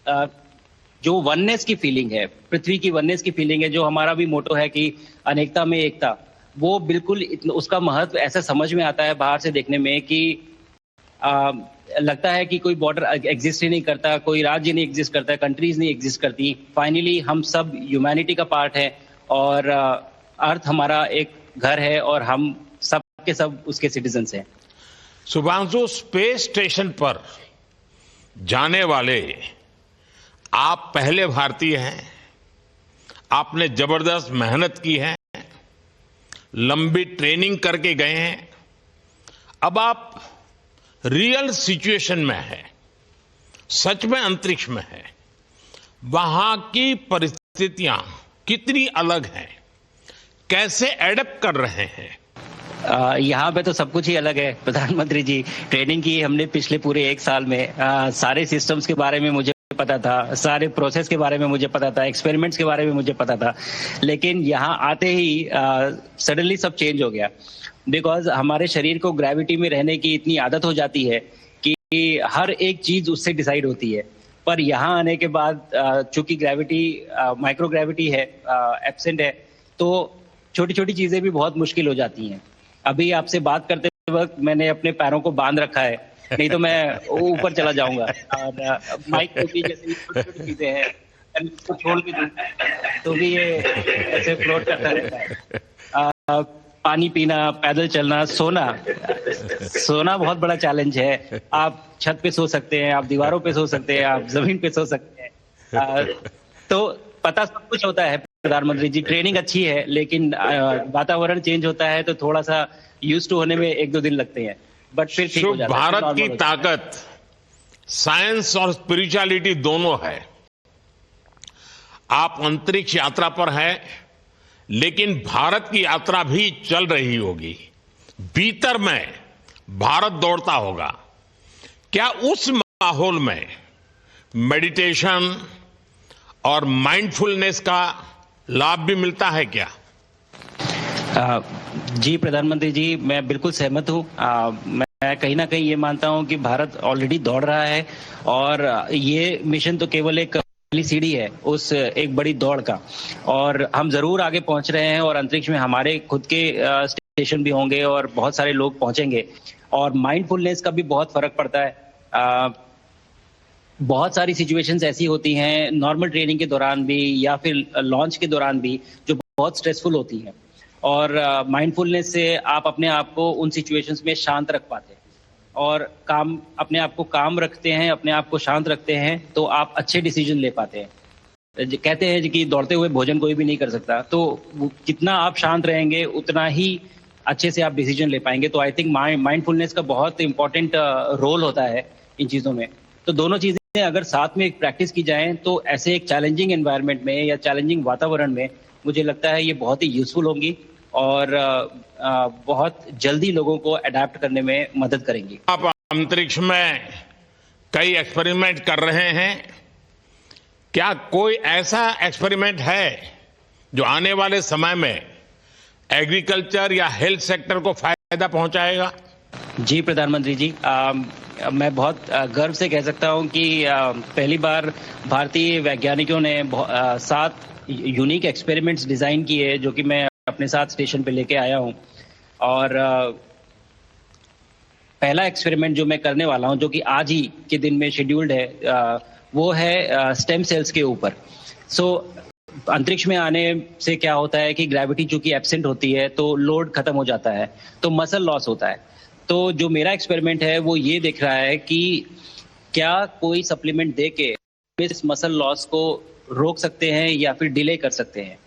जो वननेस की फीलिंग है, पृथ्वी की वननेस की फीलिंग है, जो हमारा भी मोटो है कि अनेकता में एकता, वो बिल्कुल उसका महत्व ऐसा समझ में आता है बाहर से देखने में कि आ, लगता है कि कोई बॉर्डर एग्जिस्ट ही नहीं करता, कोई राज्य नहीं एग्जिस्ट करता, कंट्रीज नहीं एग्जिस्ट करती। फाइनली हम सब ह्यूमैनिटी का पार्ट है और अर्थ हमारा एक घर है और हम सब के सब उसके सिटीजन्स हैं। शुभांशु, स्पेस स्टेशन पर जाने वाले आप पहले भारतीय हैं। आपने जबरदस्त मेहनत की है, लंबी ट्रेनिंग करके गए हैं। अब आप रियल सिचुएशन में है, सच में अंतरिक्ष में है। वहां की परिस्थितियां कितनी अलग हैं, कैसे एडप्ट कर रहे हैं? यहाँ पे तो सब कुछ ही अलग है प्रधानमंत्री जी। ट्रेनिंग की हमने पिछले पूरे 1 साल में। सारे सिस्टम्स के बारे में मुझे पता था, सारे प्रोसेस के बारे में मुझे पता था, एक्सपेरिमेंट्स के बारे में मुझे पता था, लेकिन यहाँ आते ही सडनली सब चेंज हो गया। बिकॉज हमारे शरीर को ग्रेविटी में रहने की इतनी आदत हो जाती है कि हर एक चीज उससे डिसाइड होती है। पर यहाँ आने के बाद चूंकि ग्रेविटी माइक्रो ग्रेविटी है, एब्सेंट है, तो छोटी छोटी चीजें भी बहुत मुश्किल हो जाती हैं। अभी आपसे बात करते वक्त मैंने अपने पैरों को बांध रखा है, नहीं तो मैं ऊपर चला जाऊंगा। और माइक को भी जैसे छोटी छोटी चीजें हैं, इसको छोड़ भी दूं तो भी ये ऐसे फ्लोट करता रहता है। पानी पीना, पैदल चलना, सोना बहुत बड़ा चैलेंज है। आप छत पे सो सकते हैं, आप दीवारों पे सो सकते हैं, आप जमीन पे सो सकते हैं। तो पता सब कुछ होता है प्रधानमंत्री जी। ट्रेनिंग अच्छी है, लेकिन वातावरण चेंज होता है तो थोड़ा सा यूज टू होने में 1-2 दिन लगते हैं, बट फिर ठीक हो जाता है। भारत की ताकत साइंस और स्पिरिचुअलिटी दोनों है। आप अंतरिक्ष यात्रा पर हैं, लेकिन भारत की यात्रा भी चल रही होगी। भीतर में भारत दौड़ता होगा। क्या उस माहौल में मेडिटेशन और माइंडफुलनेस का लाभ भी मिलता है क्या? जी प्रधानमंत्री जी, मैं बिल्कुल सहमत हूँ। मैं कहीं ना कहीं ये मानता हूँ कि भारत ऑलरेडी दौड़ रहा है और ये मिशन तो केवल एक पहली सीढ़ी है उस एक बड़ी दौड़ का, और हम जरूर आगे पहुंच रहे हैं। और अंतरिक्ष में हमारे खुद के स्टेशन भी होंगे और बहुत सारे लोग पहुंचेंगे। और माइंडफुलनेस का भी बहुत फर्क पड़ता है। बहुत सारी सिचुएशंस ऐसी होती हैं नॉर्मल ट्रेनिंग के दौरान भी या फिर लॉन्च के दौरान भी, जो बहुत स्ट्रेसफुल होती हैं, और माइंडफुलनेस से आप अपने आप को उन सिचुएशंस में शांत रख पाते हैं और अपने आप को काम रखते हैं, अपने आप को शांत रखते हैं, तो आप अच्छे डिसीजन ले पाते हैं। कहते हैं कि दौड़ते हुए भोजन कोई भी नहीं कर सकता, तो जितना आप शांत रहेंगे उतना ही अच्छे से आप डिसीजन ले पाएंगे। तो आई थिंक माइंडफुलनेस का बहुत इंपॉर्टेंट रोल होता है इन चीजों में। तो दोनों चीजें अगर साथ में प्रैक्टिस की जाए तो ऐसे एक चैलेंजिंग एनवायरनमेंट में या चैलेंजिंग वातावरण में मुझे लगता है ये बहुत ही यूजफुल होंगी और बहुत जल्दी लोगों को अडेप्ट करने में मदद करेंगी। आप अंतरिक्ष में कई एक्सपेरिमेंट कर रहे हैं। क्या कोई ऐसा एक्सपेरिमेंट है जो आने वाले समय में एग्रीकल्चर या हेल्थ सेक्टर को फायदा पहुंचाएगा? जी प्रधानमंत्री जी, मैं बहुत गर्व से कह सकता हूं कि पहली बार भारतीय वैज्ञानिकों ने 7 यूनिक एक्सपेरिमेंट्स डिजाइन किए, जो कि मैं अपने साथ स्टेशन पे लेके आया हूं। और पहला एक्सपेरिमेंट जो मैं करने वाला हूं, जो कि आज ही के दिन में शेड्यूल्ड है, वो है स्टेम सेल्स के ऊपर। अंतरिक्ष में आने से क्या होता है कि ग्रेविटी चूंकि एब्सेंट होती है तो लोड खत्म हो जाता है, तो मसल लॉस होता है। तो जो मेरा एक्सपेरिमेंट है वो ये देख रहा है कि क्या कोई सप्लीमेंट दे के इस मसल लॉस को रोक सकते हैं या फिर डिले कर सकते हैं।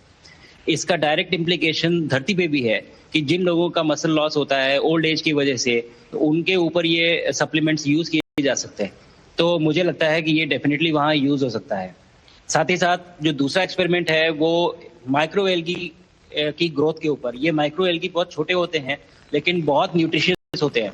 इसका डायरेक्ट इम्प्लीकेशन धरती पे भी है कि जिन लोगों का मसल लॉस होता है ओल्ड एज की वजह से, तो उनके ऊपर ये सप्लीमेंट्स यूज किए जा सकते हैं। तो मुझे लगता है कि ये डेफिनेटली वहाँ यूज हो सकता है। साथ ही साथ जो दूसरा एक्सपेरिमेंट है वो माइक्रो एल्गी की ग्रोथ के ऊपर। ये माइक्रो एल्गी बहुत छोटे होते हैं लेकिन बहुत न्यूट्रिशियस होते हैं।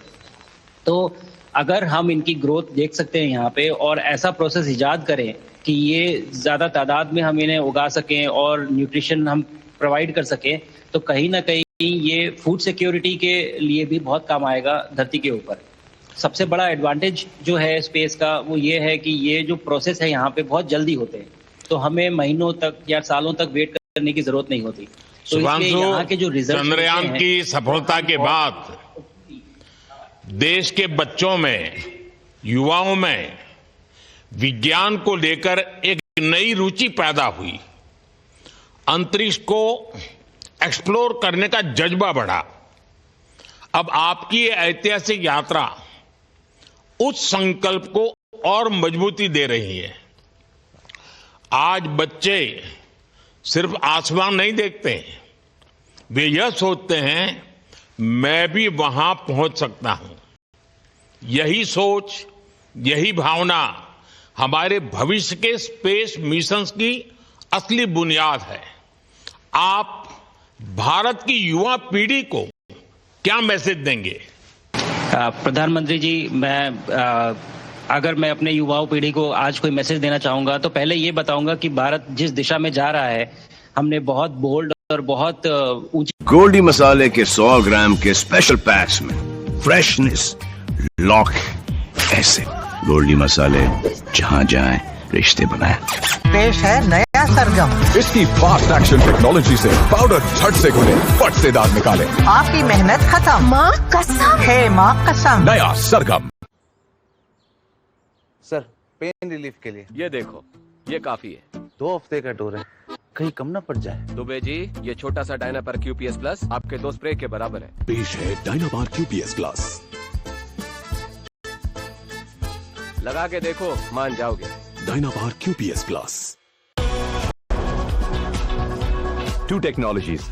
तो अगर हम इनकी ग्रोथ देख सकते हैं यहाँ पे और ऐसा प्रोसेस इजाद करें कि ये ज्यादा तादाद में हम इन्हें उगा सकें और न्यूट्रिशन हम प्रोवाइड कर सकें, तो कहीं ना कहीं ये फूड सिक्योरिटी के लिए भी बहुत काम आएगा धरती के ऊपर। सबसे बड़ा एडवांटेज जो है स्पेस का वो ये है कि ये जो प्रोसेस है यहाँ पे बहुत जल्दी होते हैं, तो हमें महीनों तक या सालों तक वेट करने की जरूरत नहीं होती। तो इसलिए यहाँ के जो रिजल्ट चंद्रयान की सफलता के बाद देश के बच्चों में, युवाओं में विज्ञान को लेकर एक नई रुचि पैदा हुई। अंतरिक्ष को एक्सप्लोर करने का जज्बा बढ़ा। अब आपकी ये ऐतिहासिक यात्रा उस संकल्प को और मजबूती दे रही है। आज बच्चे सिर्फ आसमान नहीं देखते, वे यह सोचते हैं मैं भी वहां पहुंच सकता हूं। यही सोच, यही भावना हमारे भविष्य के स्पेस मिशंस की असली बुनियाद है। आप भारत की युवा पीढ़ी को क्या मैसेज देंगे? प्रधानमंत्री जी, अगर मैं अपने युवाओं पीढ़ी को आज कोई मैसेज देना चाहूंगा तो पहले ये बताऊंगा कि भारत जिस दिशा में जा रहा है, हमने बहुत बोल्ड और बहुत ऊंची गोल्डी मसाले के 100 ग्राम के स्पेशल पैक्स में फ्रेशनेस लॉक ऐसे गोल्डी मसाले जहां जाएं रिश्ते बनाएं। पेश है नया सरगम। इसकी फास्ट एक्शन टेक्नोलॉजी से पाउडर झट से घुले, फट से दाग निकाले। आपकी मेहनत खत्म, माँ कसम है, माँ कसम। नया सरगम। सर, पेन रिलीफ के लिए ये देखो, ये काफी है। 2 हफ्ते का टूर है, कहीं कम ना पड़ जाए। दुबे जी, ये छोटा सा डायनापार QPS प्लस आपके 2 स्प्रे के बराबर है। पेश है डायनापार QPS प्लस। लगा के देखो, मान जाओगे। Dynapar QPS plus. 2 टेक्नोलॉजीज